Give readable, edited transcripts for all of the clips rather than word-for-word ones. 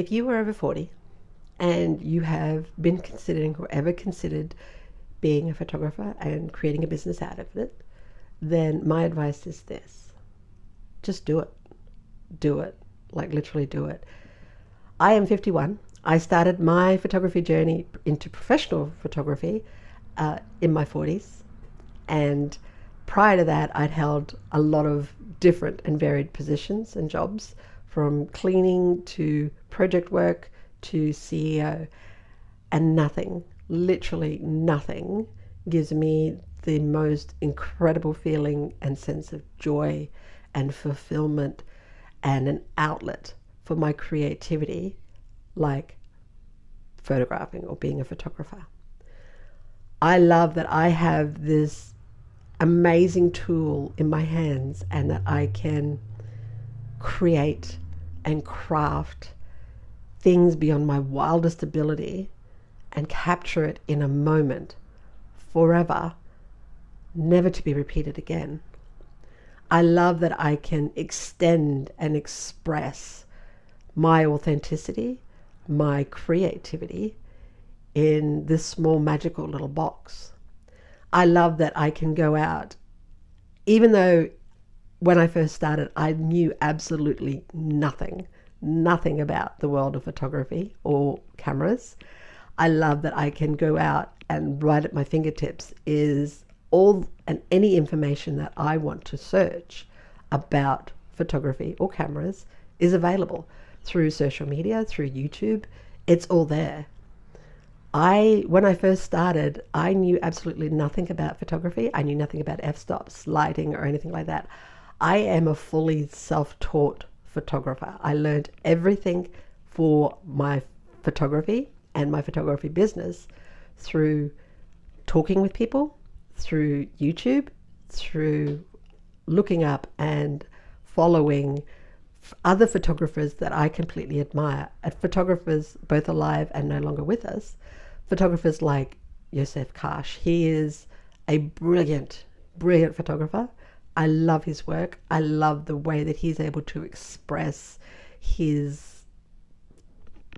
if you were over 40 and you have been considering or ever considered being a photographer and creating a business out of it, then my advice is this: just do it. Do it. Like, literally do it. I am 51. I started my photography journey into professional photography in my 40s. And prior to that, I'd held a lot of different and varied positions and jobs, from cleaning to project work to CEO. And nothing, literally nothing, gives me the most incredible feeling and sense of joy and fulfillment and an outlet for my creativity like photographing or being a photographer. I love that I have this amazing tool in my hands and that I can create and craft things beyond my wildest ability and capture it in a moment, forever, never to be repeated again. I love that I can extend and express my authenticity, my creativity in this small magical little box. I love that I can go out, even though when I first started, I knew absolutely nothing about the world of photography or cameras. I love that I can go out and right at my fingertips is all and any information that I want to search about photography or cameras is available through social media, through YouTube. It's all there. When I first started, I knew absolutely nothing about photography. I knew nothing about f-stops, lighting, or anything like that. I am a fully self-taught photographer. I learned everything for my photography and my photography business through talking with people, through YouTube, through looking up and following other photographers that I completely admire. Photographers both alive and no longer with us. Photographers like Joseph Karsh. He is a brilliant photographer. I love his work. I love the way that he's able to express his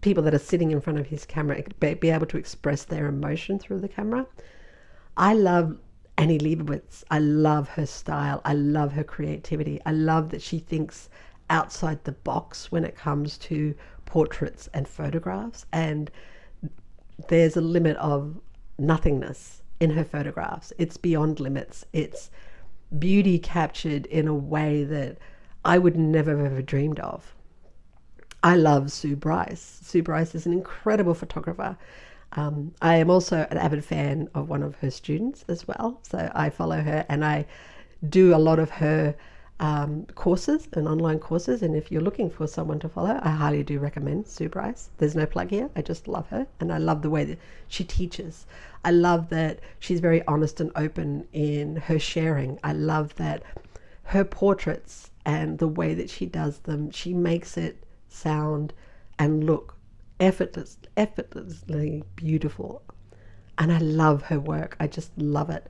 people that are sitting in front of his camera, be able to express their emotion through the camera. I love Annie Leibovitz. I love her style. I love her creativity. I love that she thinks outside the box when it comes to portraits and photographs, and there's a limit of nothingness in her photographs. It's beyond limits. It's beauty captured in a way that I would never have ever dreamed of. I love Sue Bryce. Sue Bryce is an incredible photographer. I am also an avid fan of one of her students as well. So I follow her and I do a lot of her courses and online courses. And if you're looking for someone to follow, I highly do recommend Sue Bryce. There's no plug here. I just love her. And I love the way that she teaches. I love that she's very honest and open in her sharing. I love that her portraits and the way that she does them, she makes it sound and look effortlessly beautiful. And I love her work. I just love it.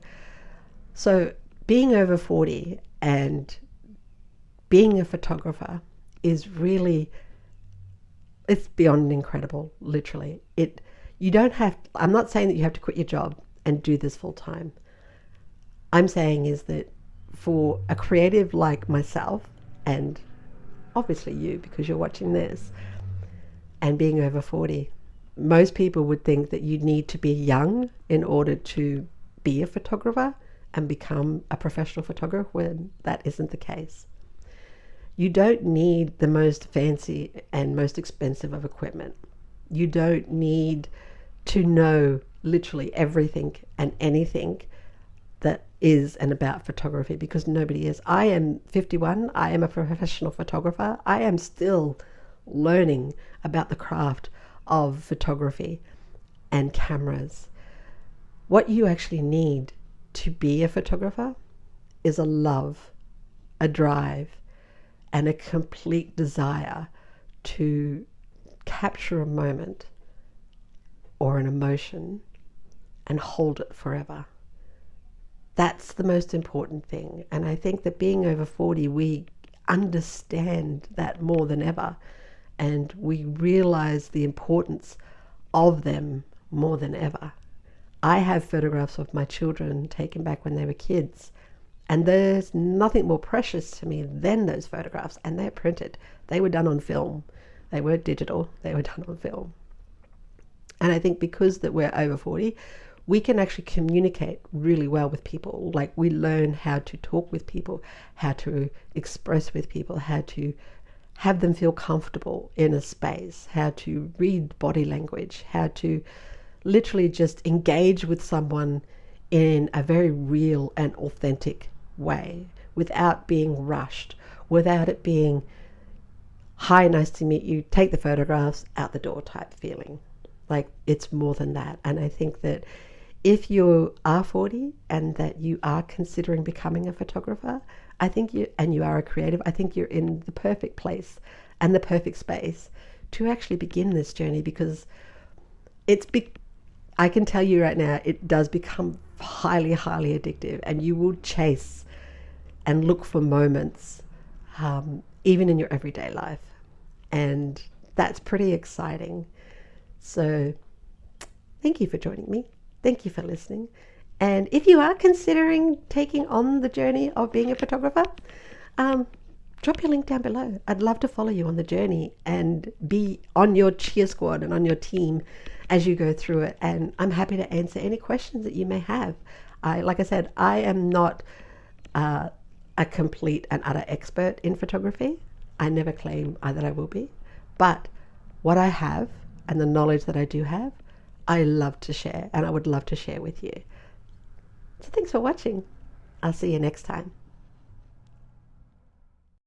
So being over 40 and being a photographer is really, it's beyond incredible, literally. You don't have, I'm not saying that you have to quit your job and do this full time. I'm saying is that for a creative like myself, and obviously you, because you're watching this, and being over 40, most people would think that you need to be young in order to be a photographer and become a professional photographer, when that isn't the case. You don't need the most fancy and most expensive of equipment. You don't need to know literally everything and anything that is and about photography, because nobody is. I am 51. I am a professional photographer. I am still learning about the craft of photography and cameras. What you actually need to be a photographer is a love, a drive, and a complete desire to capture a moment or an emotion and hold it forever. That's the most important thing. And I think that being over 40, we understand that more than ever. and we realize the importance of them more than ever. I have photographs of my children taken back when they were kids, and there's nothing more precious to me than those photographs, and they're printed. They were done on film. They weren't digital, they were done on film. And I think because that we're over 40, we can actually communicate really well with people. Like, we learn how to talk with people, how to express with people, how to have them feel comfortable in a space, how to read body language, how to literally just engage with someone in a very real and authentic way without being rushed, without it being, hi, nice to meet you, take the photographs, out the door type feeling. Like, it's more than that. And I think that if you are 40 and that you are considering becoming a photographer, I think you are a creative, I think you're in the perfect place and the perfect space to actually begin this journey, because I can tell you right now, it does become highly, highly addictive, and you will chase and look for moments, even in your everyday life. And that's pretty exciting. So thank you for joining me. Thank you for listening. And if you are considering taking on the journey of being a photographer, drop your link down below. I'd love to follow you on the journey and be on your cheer squad and on your team as you go through it. And I'm happy to answer any questions that you may have. Like I said, I am not a complete and utter expert in photography. I never claim that I will be. But what I have and the knowledge that I do have, I love to share, and I would love to share with you. So thanks for watching. I'll see you next time.